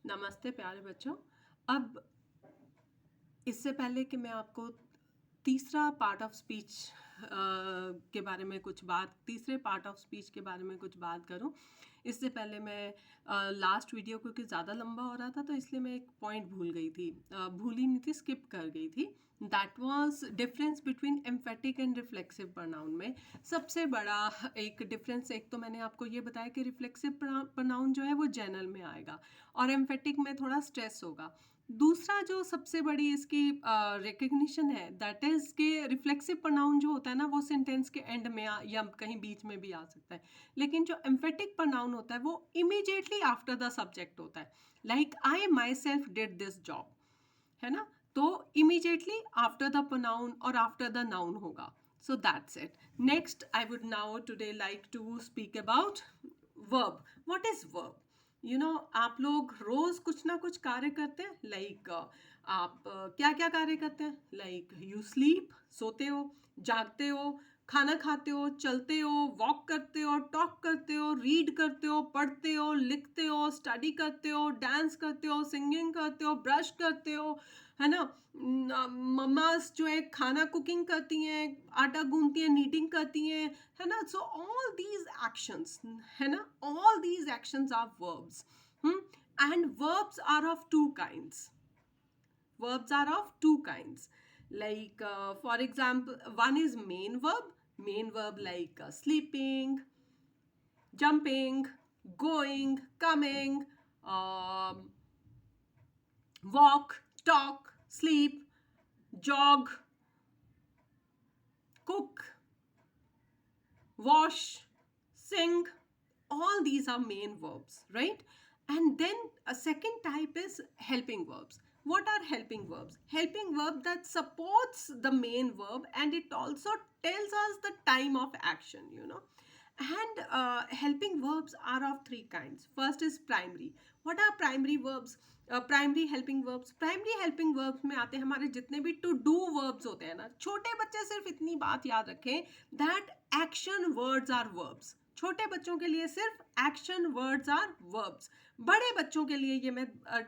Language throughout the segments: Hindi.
नमस्ते प्यारे बच्चों। अब इससे पहले कि मैं आपको तीसरा पार्ट ऑफ स्पीच के बारे में कुछ बात तीसरे पार्ट ऑफ स्पीच के बारे में कुछ बात करूं, इससे पहले मैं लास्ट वीडियो क्योंकि ज़्यादा लंबा हो रहा था तो इसलिए मैं एक पॉइंट भूल गई थी, भूली नहीं थी, स्किप कर गई थी। That vas deferens between emphatic and reflexive pronoun में सबसे बड़ा एक डिफरेंस। एक तो मैंने आपको ये बताया कि रिफ्लेक्सिव प्रोनाउन जो है वो जनरल में आएगा और एम्फेटिक में थोड़ा स्ट्रेस होगा। दूसरा जो सबसे बड़ी इसकी रिकग्निशन है दैट इज कि रिफ्लेक्सिव प्रोनाउन जो होता है ना वो सेंटेंस के एंड में या कहीं बीच में भी आ सकता है, लेकिन जो एम्फेटिक प्रोनाउन होता है वो इमीडिएटली आफ्टर द सब्जेक्ट होता है। Like I myself did this job, है ना, तो इमीडिएटली आफ्टर द प्रोनाउन और आफ्टर द नाउन होगा। So that's it. Next I would now today like to speak about verb. What is verb? आप लोग रोज कुछ ना कुछ कार्य करते हैं। लाइक आप क्या क्या कार्य करते हैं? लाइक यू स्लीप, सोते हो, जागते हो, खाना खाते हो, चलते हो, वॉक करते हो, टॉक करते हो, रीड करते हो, पढ़ते हो, लिखते हो, स्टडी करते हो, डांस करते हो, सिंगिंग करते हो, ब्रश करते हो, है ना। मम्मास जो है खाना कुकिंग करती हैं, आटा गूंथती हैं, नीटिंग करती हैं, है ना। सो ऑल दीज एक्शंस, है ना, all these actions are verbs. And verbs are of two kinds. Verbs are of two kinds. Like, for example, one is main verb. Main verb like sleeping, jumping, going, coming, um, walk, talk, sleep, jog, cook, wash, sing. All these are main verbs, right? And then a second type is helping verbs. What are helping verbs? Helping verb that supports the main verb and it also tells us the time of action. And helping verbs are of three kinds. First is primary. What are primary verbs? Primary helping verbs, primary helping verbs में आते हैं हमारे जितने भी टू डू वर्ब्स होते हैं ना। छोटे बच्चे सिर्फ इतनी बात याद रखें that action words are verbs. छोटे बच्चों के लिए सिर्फ एक्शन वर्ड्स आर वर्ब्स। बड़े बच्चों के लिए ये मैं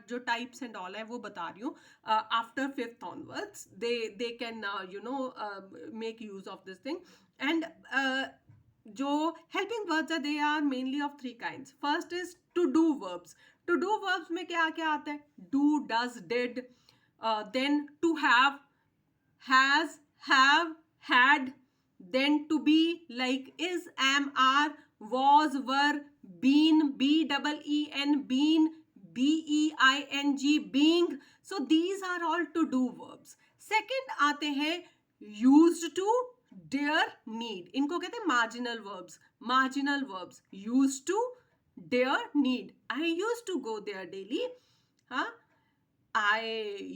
जो टाइप्स एंड ऑल है वो बता रही हूँ। After fifth onwards they can make use of this thing. And जो हेल्पिंग वर्ब्स है they are mainly of three kinds. First is to do verbs. To do verbs में क्या क्या आता है? Do, does, did. Then to have, has, have, had. Then to be like is, am, are, was, were, been, BEEN, been, BEING, being. So these are all to do verbs. Second आते हैं used to, dare, need. इनको कहते हैं marginal verbs. Marginal verbs used to, dare, need. I used to go there daily. हाँ, I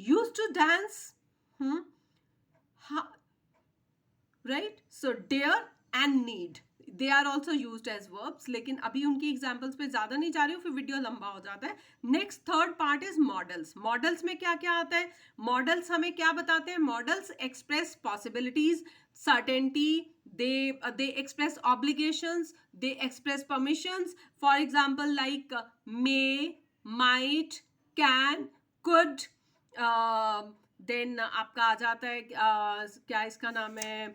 used to dance. Right? So dare and need, they are also used as verbs. लेकिन अभी उनकी एग्जाम्पल्स पे ज्यादा नहीं जा रही हूँ, फिर वीडियो लंबा हो जाता है. Next third part is models. Models में क्या क्या आता है? मॉडल्स हमें क्या बताते हैं? Models express possibilities, certainty, they express obligations, they express permissions. For example, like may, might, can, could. देन आपका आ जाता है क्या इसका नाम है?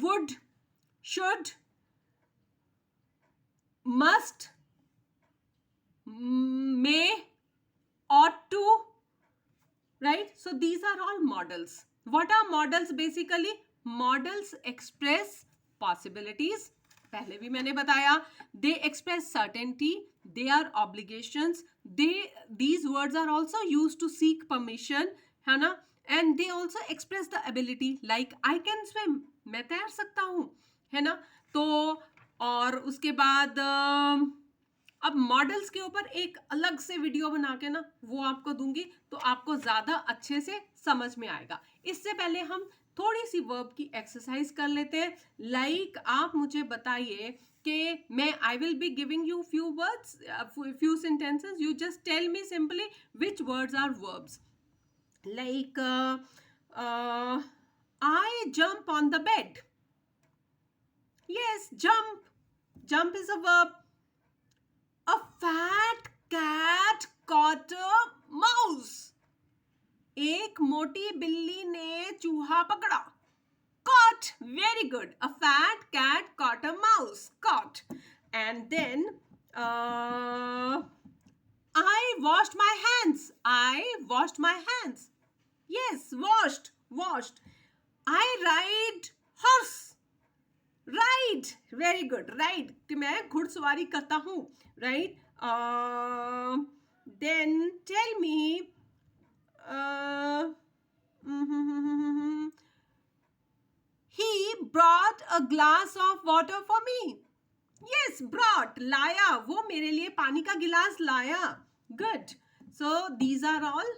Would, should, must, may, ought to. Right? So these are all models. What are models basically? Models express possibilities. पहले भी मैंने बताया. They express certainty. They are obligations. These words are also used to seek permission, है ना. And they also express the ability. Like I can swim. मैं तैर सकता हूँ, है ना. तो और उसके बाद अब मॉडल्स के ऊपर एक अलग से वीडियो बना के ना वो आपको दूंगी तो आपको ज्यादा अच्छे से समझ में आएगा. इससे पहले हम थोड़ी सी वर्ब की एक्सरसाइज कर लेते हैं. लाइक आप मुझे बताइए कि मैं I will be giving you few words, few sentences. You just tell me simply which words are verbs. Like I jump on the bed. Yes, jump. Jump is a verb. A fat cat caught a mouse. एक मोटी बिल्ली ने चूहा पकड़ा. Caught. Very good. A fat cat caught a mouse. Caught. And then I washed my hands. I washed my hands. Yes, washed. Washed. I ride horse. Ride. Very good. Ride. कि मैं घुड़सवारी करता हूँ. Right. Then tell me. He brought a glass of water for me. Yes, brought. लाया. वो मेरे लिए पानी का गिलास लाया. Good. So these are all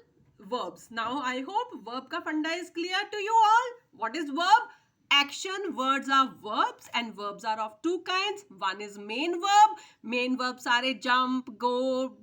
verbs. Now I hope verb का फंडा is clear to you all. What is verb? Action words are verbs, and verbs are of two kinds. One is main verb. Main verbs are jump, go,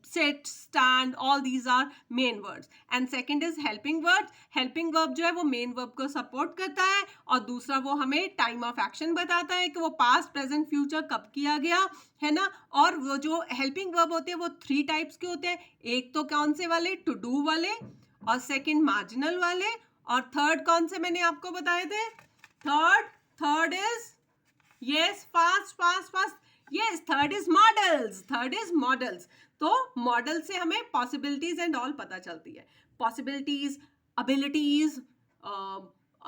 sit, stand, all these are main words. And second is helping words. Helping verb जो है वो main verb को support करता है, और दूसरा वो हमें time of action बताता है कि वो past, present, future कब किया गया है ना. और वो जो helping verb होते हैं वो 3 types के होते हैं. एक तो कौन से वाले, to do वाले, और second marginal वाले, और थर्ड कौन से मैंने आपको बताए थे. Third is, yes, fast. Yes, third is models. तो मॉडल से हमें पॉसिबिलिटीज एंड ऑल पता चलती है. Possibilities, abilities,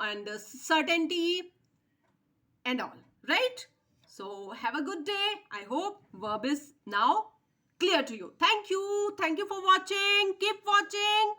and certainty and all, right? So have a good day. I hope verb is now clear to you. Thank you for watching. Keep watching.